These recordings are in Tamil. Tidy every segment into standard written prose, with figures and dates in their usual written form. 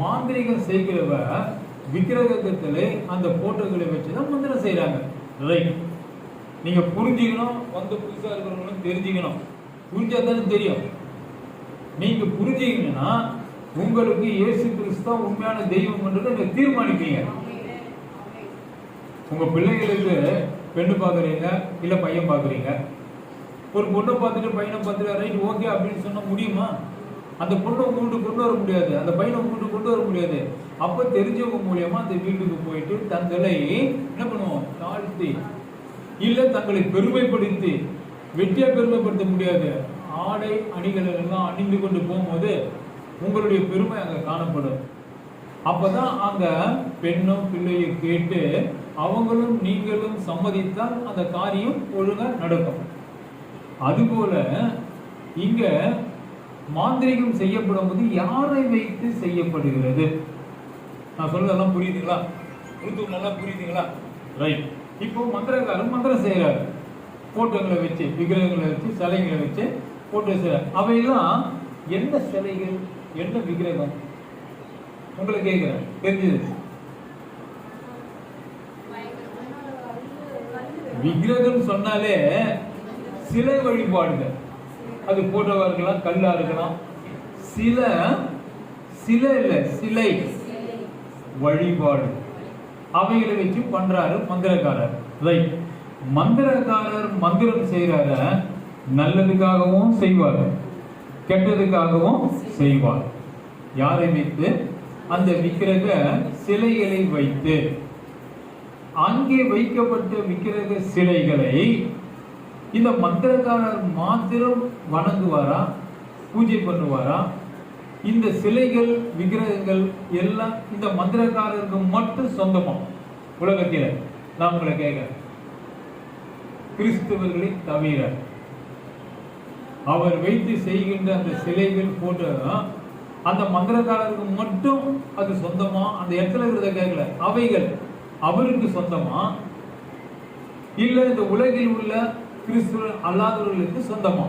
மாந்திரிகம் செய்கிறவ விக்கிரகத்திலே அந்த போட்டோகளை வச்சுதான் மந்திரம் செய்யறாங்க. ரைட், நீங்க புரிஞ்சுக்கணும். வந்து புதுசா இருக்கிறவங்களும் தெரிஞ்சுக்கணும். புரிஞ்சாதானே தெரியும். நீங்க புரிஞ்சுக்கணும்னா உங்களுக்கு இயேசு கிறிஸ்து உண்மையான தெய்வம்ன்றதை நீங்க தீர்மானிப்பீங்க. உங்க பிள்ளைகளுக்கு பெண்ணு பாக்குறீங்க இல்ல பையன் பாக்குறீங்க. ஒரு பொண்ணை பார்த்துட்டு பையனை பார்த்துட்டு ரைட் ஓகே அப்படின்னு சொன்ன முடியுமா? அந்த பொண்ணை உங்கள்கிட்ட கொண்டு வர முடியாது, அந்த பையனை உங்கள்கிட்ட கொண்டு வர முடியாது. அப்ப தெரிஞ்சவங்க மூலியமா அந்த வீட்டுக்கு போயிட்டு தங்களை என்ன பண்ணுவோம், தாழ்த்தி இல்ல தங்களை பெருமைப்படுத்தி, வெற்றியா பெருமைப்படுத்த முடியாது, ஆடை அணிகளை எல்லாம் அணிந்து கொண்டு போகும்போது உங்களுடைய பெருமை அங்க காணப்படும். அப்பதான் அங்க பெண்ணும் பிள்ளையை கேட்டு அவங்களும் நீங்களும் சம்மதித்தால் அந்த காரியம் ஒழுங்கா நடக்கும். அதுபோல இங்க மாந்திரிகம் செய்யப்படும் போது யாரை வைத்து செய்யப்படுகிறது? நான் சொல்றதெல்லாம் புரியுதுங்களா? நல்லா புரியுதுங்களா? ரைட். இப்போ மந்திரக்காரன் மந்திரம் செய்யறாரு. போட்டோங்களை வச்சு, விக்கிரகங்களை வச்சு, சிலைகளை வச்சு போட்டோ செய்யறாரு. அவையெல்லாம் என்ன சிலைகள், என்ன விக்கிரகம்? உங்களை கேட்கிறேன், தெரிஞ்சது? விக்கிரகம் சொன்னாலே சிலை வழிபாடுகள். அது போட்டோவா இருக்கலாம், கல்லா இருக்கலாம். சிலை வழிபாடு அவைகளை வச்சு பண்றாரு மந்திரக்காரர். ரைட். மந்திரக்காரர் மந்திரம் செய்யறார நல்லதுக்காகவும் செய்வார், கெட்டதுக்காகவும் செய்வார். யாரை வைத்து? அந்த விக்கிரக சிலைகளை வைத்து. அங்கே வைக்கப்பட்ட விக்கிரக சிலைகளை இந்த மந்திரக்காரர் மாத்திரம் வணங்குவாரா, பூஜை பண்ணுவாரா? இந்த சிலைகள் விக்கிரகங்கள் எல்லாம் இந்த மந்திரக்காரருக்கு மட்டும் சொந்தமா? உலகத்தில நான் உங்களை கேட்கிறேன், கிறிஸ்தவர்களை தவிர அவர் வைத்து செய்கின்ற அந்த சிலைகள் போட்டு அந்த மந்திரக்காரருக்கு மட்டும் அது சொந்தமா? அந்த இடத்துல இருக்கிறத கேட்கல, அவைகள் அவருக்கு சொந்தமா இல்ல இந்த உலகில் உள்ள கிறிஸ்துவ அல்லாதவர்களுக்கு சொந்தமா?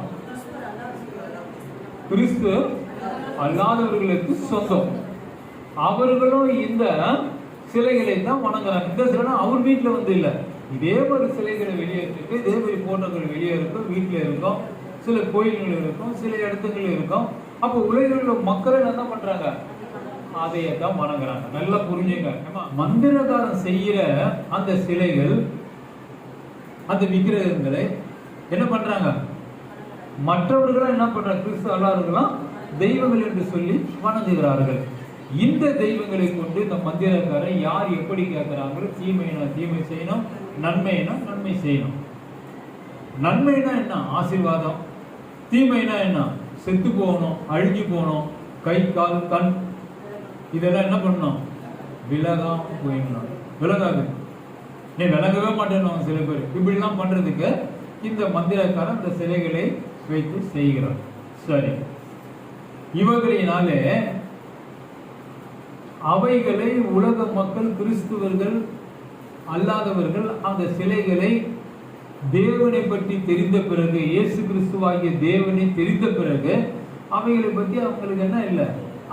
கிறிஸ்துவ அல்லாதவர்களுக்கு சொந்தம். அவர்களும் இந்த சிலைகளை தான் வணங்குறாங்க. இந்த சிலை அவர் வீட்டுல வந்து இல்ல, இதே மாதிரி சிலைகளை வெளியே இருக்கு, இதே மாதிரி போட்டோக்கள் வெளியே இருக்கும், வீட்டுல இருக்கும், சில கோயில்கள் இருக்கும், சில இடத்துகள் இருக்கும். அப்ப உலகில் உள்ள மக்கள் என்ன பண்றாங்க? அதையே தான் வணங்குறாங்க. நல்லா புரிஞ்சுங்க. மந்திரகாரம் செய்யற அந்த சிலைகள், அந்த விக்கிரகங்களை என்ன பண்றாங்க? மற்றவர்களும் என்ன பண்றாங்க? கிறிஸ்து அல்லாதவர்களும் தெய்வங்கள் என்று சொல்லி வணங்குகிறார்கள். இந்த தெய்வங்களை கொண்டு இந்த மந்திரக்காரன் யார் எப்படி கேட்கிறாங்களோ, தீமைனா தீமை செய்யணும், நன்மைனா நன்மை செய்யணும். நன்மைனா என்ன? ஆசீர்வாதம். தீமைனா என்ன? செத்து போகணும், அழிஞ்சு போகணும், கை கால் கண் இதெல்லாம் என்ன பண்ணணும்? விலகாம போயிடணும். விலகாது, நீ விலகவே மாட்டேன்னு சில பேர் இப்படிலாம் பண்றதுக்கு இந்த மந்திரக்காரன் இந்த சிலைகளை வைத்து செய்கிறார். சரி, இவர்களினாலே அவைகளை உலக மக்கள், கிறிஸ்துவர்கள் அல்லாதவர்கள் அந்த சிலைகளை தேவனை பற்றி தெரிந்த பிறகு, இயேசு கிறிஸ்துவாகிய தேவனை தெரிந்த பிறகு அவைகளை பற்றி அவங்களுக்கு என்ன இல்லை,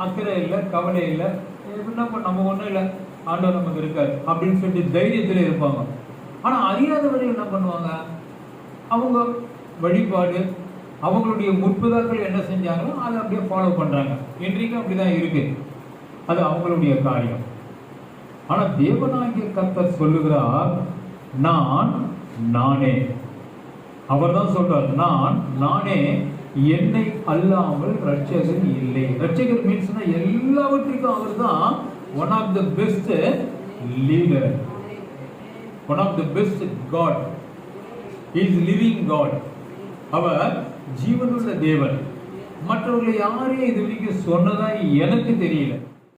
அக்கறை இல்லை, கவலை இல்லை. நம்ம ஒன்றும் இல்லை, ஆண்டவர் நமக்கு இருக்காரு அப்படின்னு சொல்லிட்டு தைரியத்தில் இருப்பாங்க. ஆனா அறியாதவர்கள் என்ன பண்ணுவாங்க? அவங்க வழிபாடு, அவங்களுடைய முற்பதாக்கள் என்ன செஞ்சாங்களோ அதை அப்படியே ஃபாலோ பண்றாங்க. இன்றைக்கும் அப்படிதான் இருக்கு, அது அவங்களுடைய காரியம். ஆனா தேவனாகிய கர்த்தர் சொல்லுகிறார், நான் நானே. அவர் தான் சொல்றார், நான் நானே, என்னை அல்லாமல் ரட்சகர் இல்லை. ரட்சகர் மீன்ஸ் எல்லாவற்றுக்கும் அவர் தான் one of the best leader, one of the best God. He is living God. அவர் ஜீவனுள்ள தேவன். மற்றவர்களை யாரையும் இது வரைக்கும் சொன்னதா எனக்கு தெரியல.